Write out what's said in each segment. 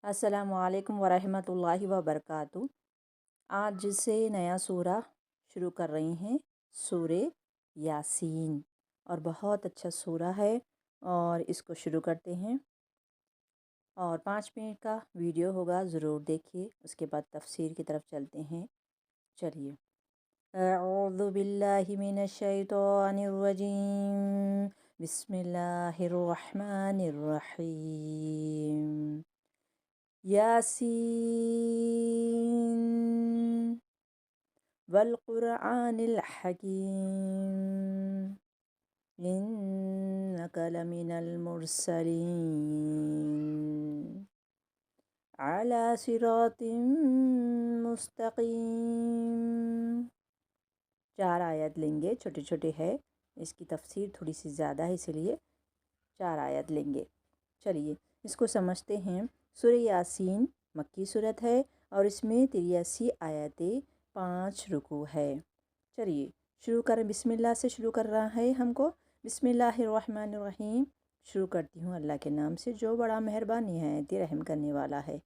अस्सलामु अलैकुम वरहमतुल्लाहि वबरकातुहू। आज से नया सूरा शुरू कर रही हैं, सूरे यासीन। और बहुत अच्छा सूरा है और इसको शुरू करते हैं। और 5 मिनट का वीडियो होगा, ज़रूर देखिए। उसके बाद तफसीर की तरफ चलते हैं। चलिए। अऊज़ु बिल्लाहि मिनश शैतानिर रजीम। बिस्मिल्लाहिर रहमानिर रहीम। यासीन वल क़ुरआनिल हकीम इन्नका लमिनल मुरसलीन अला सिरातिम मुस्तक़ीम। 4 आयत लेंगे, छोटे छोटे है। इसकी तफसीर थोड़ी सी ज़्यादा है, इसलिए 4 आयत लेंगे। चलिए इसको समझते हैं। सूरह यासीन मक्की सूरत है और इसमें 83 आयतें, 5 रुकू है। चलिए शुरू करें। बिस्मिल्लाह से शुरू कर रहा है हमको। बिस्मिल्लाहिर्रहमानिर्रहीम। शुरू करती हूँ अल्लाह के नाम से जो बड़ा मेहरबान निहायत रहम करने वाला है।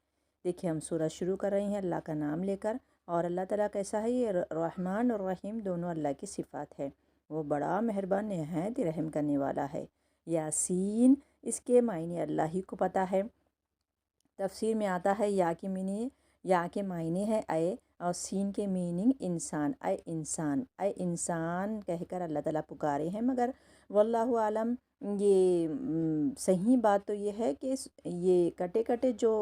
देखिए हम सूरह शुरू कर रहे हैं अल्लाह का नाम लेकर। और अल्लाह ताला कैसा है? ये रहमान और रहीम दोनों अल्लाह की सिफ़ात है। वो बड़ा मेहरबान निहायत रहम करने वाला है। यासीन, इसके मायने अल्लाह ही को पता है। तफसीर में आता है या के मायने है अय, और सीन के मीनिंग इंसान। अय इंसान कहकर अल्लाह ताला पुकारे हैं। मगर वल्लाहु आलम, ये सही बात तो ये है कि ये कटे कटे जो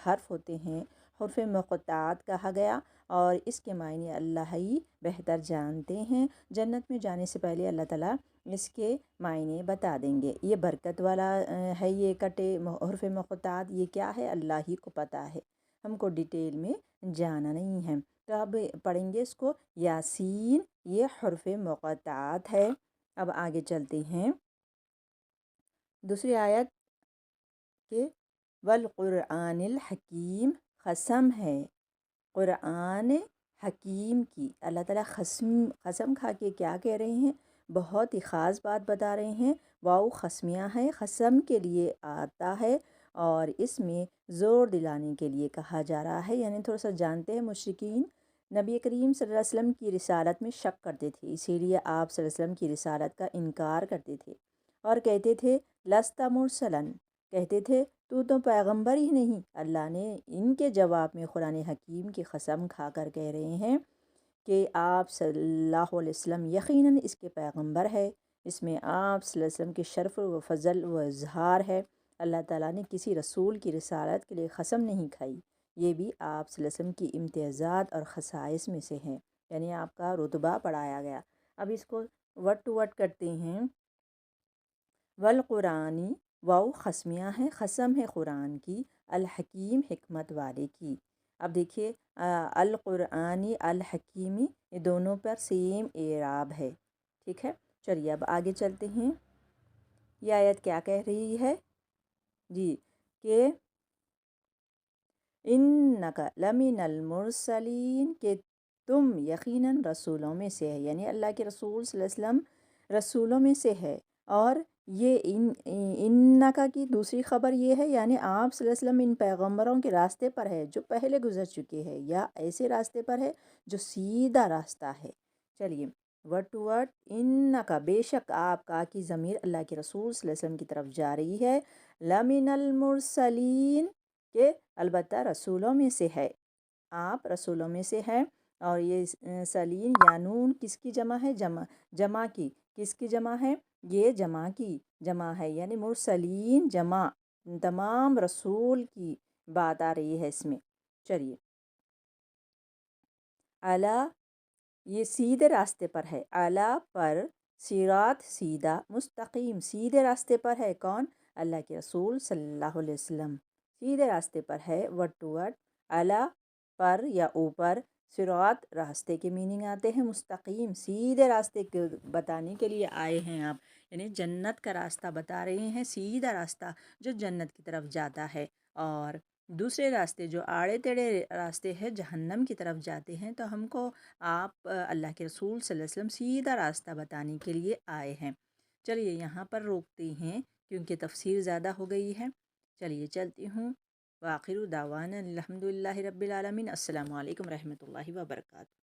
हर्फ होते हैं, हुर्फ़ मुक़त्ताअत कहा गया। और इसके मायने अल्लाह ही बेहतर जानते हैं। जन्नत में जाने से पहले अल्लाह ताला इसके मायने बता देंगे। ये बरकत वाला है। ये कटे हुर्फ़ मुक़त्ताअत ये क्या है? अल्लाह ही को पता है, हमको डिटेल में जाना नहीं है। तो अब पढ़ेंगे इसको। यासीन ये हुर्फ़ मुक़त्ताअत है। अब आगे चलते हैं दूसरी आयत के। वल क़ुरआनिल हकीम, क़सम है क़ुरआन हकीम की। अल्लाह ताला कसम खा के क्या कह रहे हैं? बहुत ही ख़ास बात बता रहे हैं। वाऊ ख़स्मिया है, क़सम के लिए आता है और इसमें ज़ोर दिलाने के लिए कहा जा रहा है। यानी थोड़ा सा जानते हैं, मुशरिकीन नबी करीम सल्लल्लाहु अलैहि वसल्लम की रिसालत में शक करते थे, इसीलिए आप सल्लल्लाहु अलैहि वसल्लम की रिसालत का इनकार करते थे और कहते थे लस्ता मुरसलन, कहते थे तू तो पैगंबर ही नहीं। अल्लाह ने इनके जवाब में कुरान हकीम की कसम खाकर कह रहे हैं कि आप सल्लल्लाहु अलैहि वसल्लम यकीनन इसके पैगंबर है। इसमें आप सल्लल्लाहु अलैहि वसल्लम के शर्फ़ व फ़ज़ल व इज़हार है। अल्लाह ताला ने किसी रसूल की रिसालत के लिए कसम नहीं खाई। ये भी आप सल्लल्लाहु अलैहि वसल्लम की इम्तियाज़ात और ख़साइस में से हैं, यानी आपका रुतबा बढ़ाया गया। अब इसको वर्ड टू वर्ड करते हैं। वल क़ुरानी, वाऊ ख़स्मिया है, क़सम है क़ुरान की। अल हकीम, हिकमत वाले की। अब देखिए अल क़ुरानी अल हकीमी, ये दोनों पर सेम एराब है। ठीक है। चलिए अब आगे चलते हैं। ये आयत क्या कह रही है जी? कि इन्नका लमिनल मुरसलीन, के तुम यकीनन रसूलों में से है। यानी अल्लाह के रसूल सल्लल्लाहु अलैहि वसल्लम रसूलों में से है। और ये इन्नका की दूसरी ख़बर ये है, यानी आप सल्लल्लाहु अलैहि वसल्लम इन पैगंबरों के रास्ते पर है जो पहले गुजर चुके हैं, या ऐसे रास्ते पर है जो सीधा रास्ता है। चलिए वर्ड टू वर्ड। इन्नका, बेशक आपका की ज़मीर अल्लाह के रसूल सल्लल्लाहु अलैहि वसल्लम की तरफ जा रही है। लमिनल मुरसलीन, के अलबत्ता रसूलों में से है, आप रसूलों में से हैं। और ये सलीन या नून किसकी जमा है? जमा की। किसकी जमा है? ये जमा की जमा है, यानी मुरसलीन जमा, तमाम रसूल की बात आ रही है इसमें। चलिए अला, ये सीधे रास्ते पर है। अला पर, सिरात सीधा, मुस्तकीम सीधे रास्ते पर है। कौन? अल्लाह के रसूल सल्लल्लाहु अलैहि वसल्लम सीधे रास्ते पर है। Word to word. अला पर या ऊपर, सिरात रास्ते के मीनिंग आते हैं, मुस्तकीम सीधे रास्ते के बताने के लिए आए हैं आप, यानी जन्नत का रास्ता बता रहे हैं, सीधा रास्ता जो जन्नत की तरफ जाता है। और दूसरे रास्ते जो आड़े टेढ़े रास्ते हैं जहन्नम की तरफ जाते हैं। तो हमको आप अल्लाह के रसूल सल्लल्लाहु अलैहि वसल्लम सीधा रास्ता बताने के लिए आए हैं। चलिए यहाँ पर रोकते हैं क्योंकि तफसीर ज़्यादा हो गई है। चलिए चलती हूँ। وآخر دعوانا الحمد للہ رب العالمین۔ السلام علیکم رحمۃ اللہ وبرکاتہ۔